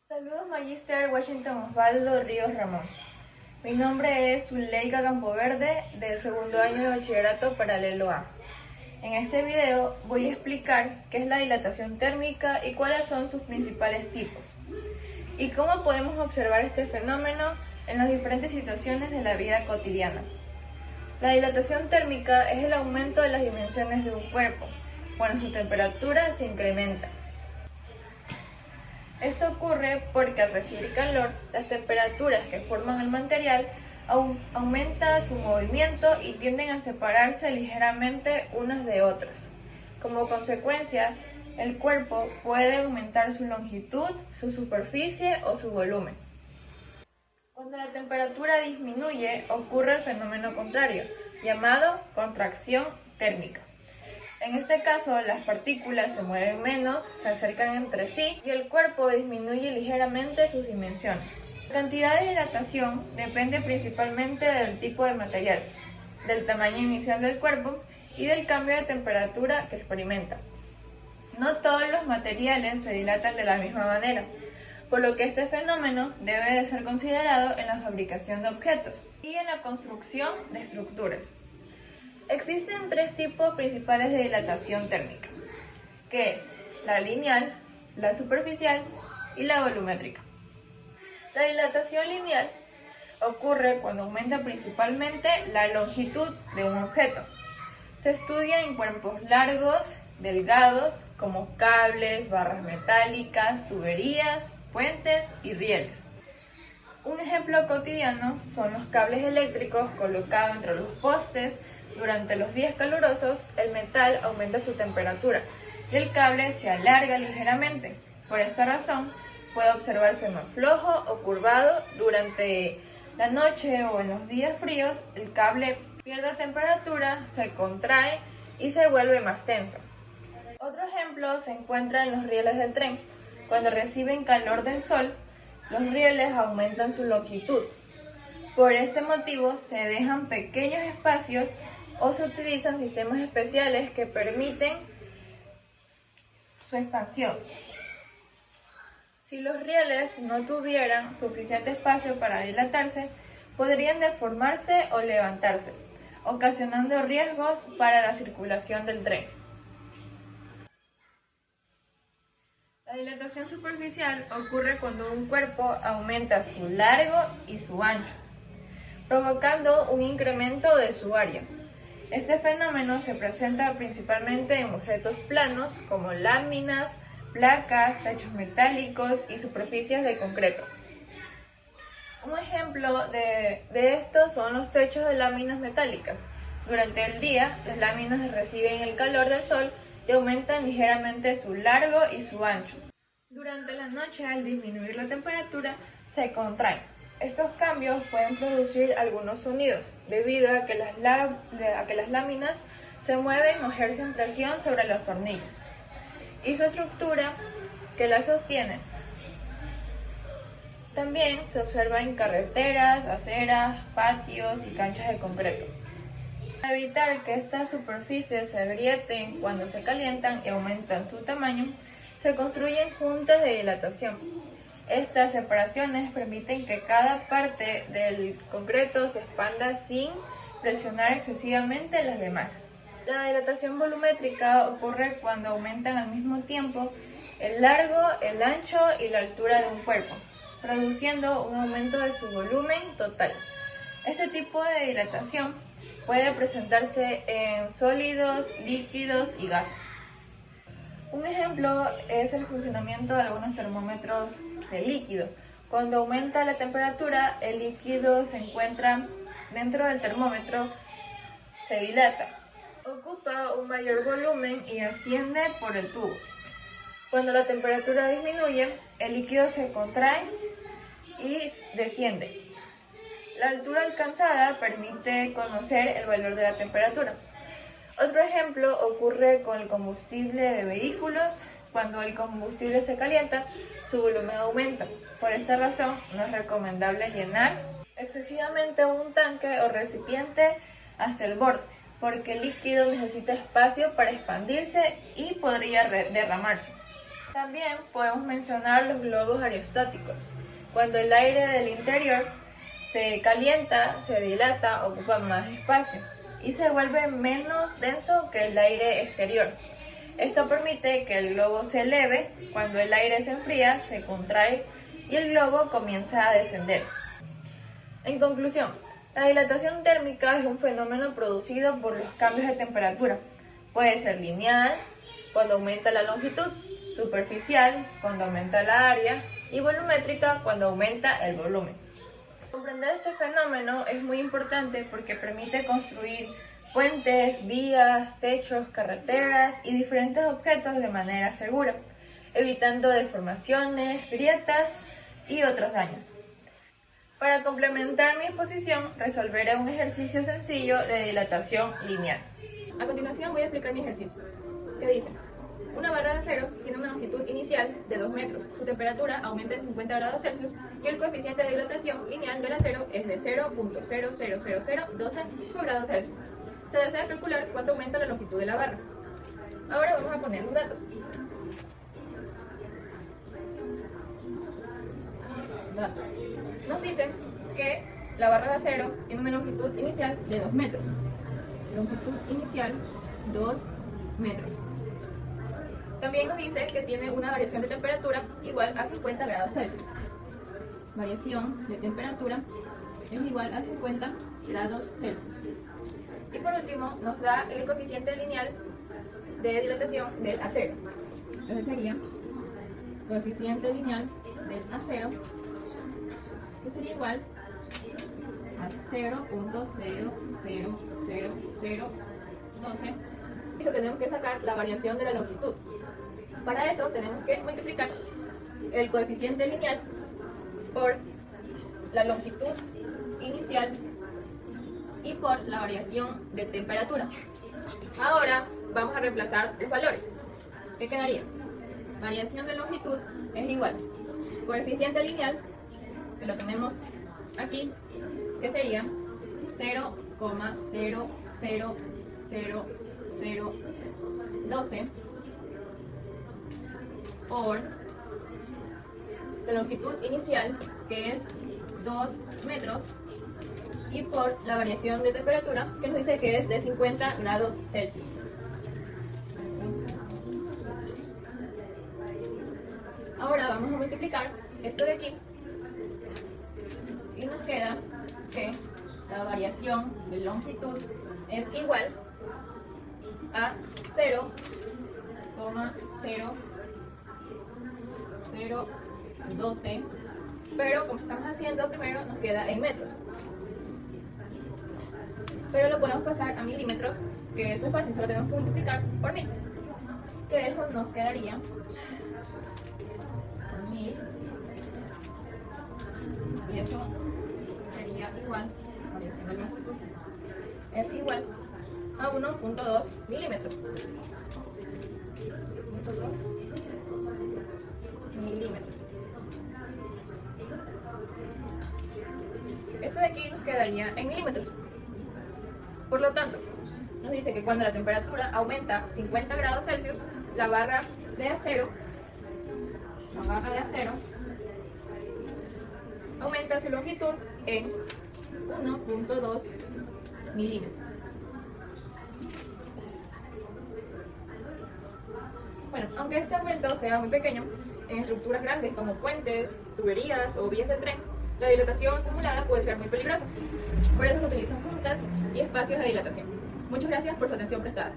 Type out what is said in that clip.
Saludos Magister Washington Osvaldo Ríos Ramón. Mi nombre es Zuleika Campoverde del segundo año de Bachillerato Paralelo A. En este video voy a explicar qué es la dilatación térmica y cuáles son sus principales tipos, y cómo podemos observar este fenómeno en las diferentes situaciones de la vida cotidiana. La dilatación térmica es el aumento de las dimensiones de un cuerpo, cuando su temperatura se incrementa. Esto ocurre porque al recibir calor, las temperaturas que forman el material aumenta su movimiento y tienden a separarse ligeramente unas de otras. Como consecuencia, el cuerpo puede aumentar su longitud, su superficie o su volumen. Cuando la temperatura disminuye, ocurre el fenómeno contrario, llamado contracción térmica. En este caso, las partículas se mueven menos, se acercan entre sí y el cuerpo disminuye ligeramente sus dimensiones. La cantidad de dilatación depende principalmente del tipo de material, del tamaño inicial del cuerpo y del cambio de temperatura que experimenta. No todos los materiales se dilatan de la misma manera, por lo que este fenómeno debe de ser considerado en la fabricación de objetos y en la construcción de estructuras. Existen tres tipos principales de dilatación térmica, que es la lineal, la superficial y la volumétrica. La dilatación lineal ocurre cuando aumenta principalmente la longitud de un objeto. Se estudia en cuerpos largos, delgados, como cables, barras metálicas, tuberías, puentes y rieles. Un ejemplo cotidiano son los cables eléctricos colocados entre los postes. Durante los días calurosos, el metal aumenta su temperatura y el cable se alarga ligeramente. Por esta razón, puede observarse más flojo o curvado. Durante la noche o en los días fríos, el cable pierde temperatura, se contrae y se vuelve más tenso. Otro ejemplo se encuentra en los rieles del tren. Cuando reciben calor del sol, los rieles aumentan su longitud. Por este motivo, se dejan pequeños espacios o se utilizan sistemas especiales que permiten su expansión. Si los rieles no tuvieran suficiente espacio para dilatarse, podrían deformarse o levantarse, ocasionando riesgos para la circulación del tren. La dilatación superficial ocurre cuando un cuerpo aumenta su largo y su ancho, provocando un incremento de su área. Este fenómeno se presenta principalmente en objetos planos como láminas, placas, techos metálicos y superficies de concreto. Un ejemplo de esto son los techos de láminas metálicas. Durante el día, las láminas reciben el calor del sol y aumentan ligeramente su largo y su ancho. Durante la noche, al disminuir la temperatura, se contraen. Estos cambios pueden producir algunos sonidos, debido a que las láminas se mueven o ejercen presión sobre los tornillos, y su estructura que las sostiene. También se observa en carreteras, aceras, patios y canchas de concreto. Para evitar que estas superficies se agrieten cuando se calientan y aumentan su tamaño, se construyen juntas de dilatación. Estas separaciones permiten que cada parte del concreto se expanda sin presionar excesivamente las demás. La dilatación volumétrica ocurre cuando aumentan al mismo tiempo el largo, el ancho y la altura de un cuerpo, produciendo un aumento de su volumen total. Este tipo de dilatación puede presentarse en sólidos, líquidos y gases. Un ejemplo es el funcionamiento de algunos termómetros de líquido. Cuando aumenta la temperatura, el líquido se encuentra dentro del termómetro, se dilata, ocupa un mayor volumen y asciende por el tubo. Cuando la temperatura disminuye, el líquido se contrae y desciende. La altura alcanzada permite conocer el valor de la temperatura. Otro ejemplo ocurre con el combustible de vehículos. Cuando el combustible se calienta, su volumen aumenta. Por esta razón, no es recomendable llenar excesivamente un tanque o recipiente hasta el borde, porque el líquido necesita espacio para expandirse y podría derramarse. También podemos mencionar los globos aerostáticos. Cuando el aire del interior se calienta, se dilata, ocupa más espacio y se vuelve menos denso que el aire exterior. Esto permite que el globo se eleve. Cuando el aire se enfría, se contrae y el globo comienza a descender. En conclusión, la dilatación térmica es un fenómeno producido por los cambios de temperatura. Puede ser lineal, cuando aumenta la longitud, superficial, cuando aumenta la área, y volumétrica, cuando aumenta el volumen. Comprender este fenómeno es muy importante porque permite construir puentes, vías, techos, carreteras y diferentes objetos de manera segura, evitando deformaciones, grietas y otros daños. Para complementar mi exposición, resolveré un ejercicio sencillo de dilatación lineal. A continuación voy a explicar mi ejercicio, que dice: una barra de acero tiene una longitud inicial de 2 metros, su temperatura aumenta en 50 grados Celsius y el coeficiente de dilatación lineal del acero es de 0.00012 grados Celsius. Se desea calcular cuánto aumenta la longitud de la barra. Ahora vamos a poner los datos. Nos dicen que la barra de acero tiene una longitud inicial de 2 metros. Longitud inicial 2 metros. También nos dice que tiene una variación de temperatura igual a 50 grados Celsius. Variación de temperatura es igual a 50 grados Celsius. Y por último nos da el coeficiente lineal de dilatación del acero. Entonces sería coeficiente lineal del acero, que sería igual a 0.00012. Eso tenemos que sacar la variación de la longitud. Para eso tenemos que multiplicar el coeficiente lineal por la longitud inicial y por la variación de temperatura. Ahora vamos a reemplazar los valores. ¿Qué quedaría? Variación de longitud es igual coeficiente lineal, que lo tenemos aquí, que sería 0,00012 por la longitud inicial, que es 2 metros, y por la variación de temperatura, que nos dice que es de 50 grados Celsius. Ahora vamos a multiplicar esto de aquí y nos queda que la variación de longitud es igual a 0,0012, pero como estamos haciendo primero nos queda en metros. Pero lo podemos pasar a milímetros, que eso es fácil, solo tenemos que multiplicar por 1000, que eso nos quedaría por 1000, y eso sería igual, variación de longitud, es igual a 1.2 milímetros. 1.2 milímetros. Esto de aquí nos quedaría en milímetros. Por lo tanto, nos dice que cuando la temperatura aumenta 50 grados Celsius, la barra de acero aumenta su longitud en 1.2 milímetros. Bueno, aunque este aumento sea muy pequeño, en estructuras grandes como puentes, tuberías o vías de tren, la dilatación acumulada puede ser muy peligrosa. Por eso se utilizan juntas y espacios de dilatación. Muchas gracias por su atención prestada.